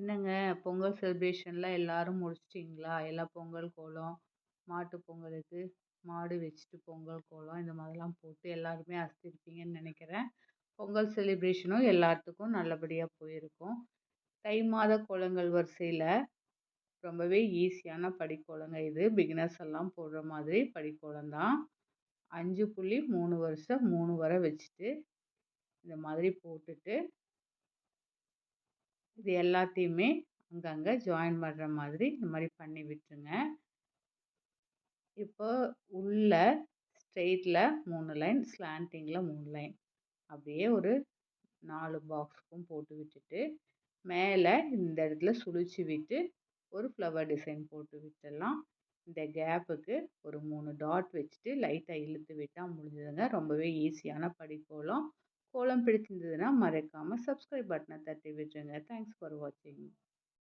என்னங்க பொங்கல் செலிப்ரேஷன்லாம் எல்லாரும் முடிச்சிட்டிங்களா? எல்லாம் பொங்கல் கோலம், மாட்டு பொங்கலுக்கு மாடு வச்சுட்டு பொங்கல் கோலம் இந்த மாதிரிலாம் போட்டு எல்லாருமே அசத்திருப்பீங்கன்னு நெனைக்கிறேன். பொங்கல் செலிப்ரேஷனும் எல்லாத்துக்கும் நல்லபடியா போயிருக்கும். தை மாத கோலங்கள் வரிசையில ரொம்பவே ஈஸியான படிக்கோலங்க இது. பிகினர்ஸ் எல்லாம் போடுற மாதிரி படிக்கோலம் தான். 5 புள்ளி 3 வரிசை 3 வர வச்சுட்டு, இந்த மாதிரி போட்டுட்டு இது எல்லாத்தையுமே அங்கங்க ஜாயின் பண்ற மாதிரி இந்த மாரி பண்ணி விட்டுருங்க. இப்போ உள்ள ஸ்ட்ரெய்ட்ல 3 லைன், ஸ்லாண்டிங்ல 3 லைன். அப்படியே ஒரு 4 பாக்ஸுக்கும் போட்டு விட்டுட்டு, மேல இந்த இடத்துல சுழிச்சு விட்டு ஒரு ஃப்ளவர் டிசைன் போட்டு விட்டுடலாம். இந்த கேப்புக்கு ஒரு 3 டாட் வச்சுட்டு லைட்டா இழுத்து விட்டா முடிஞ்சதுங்க. ரொம்பவே ஈஸியான படிக்கோலம். கோலம் பிடிச்சிருந்ததுன்னா மறக்காம சப்ஸ்கிரைப் பட்டன தட்டி விட்டுருங்க. தேங்க்ஸ் ஃபார் வாட்சிங்.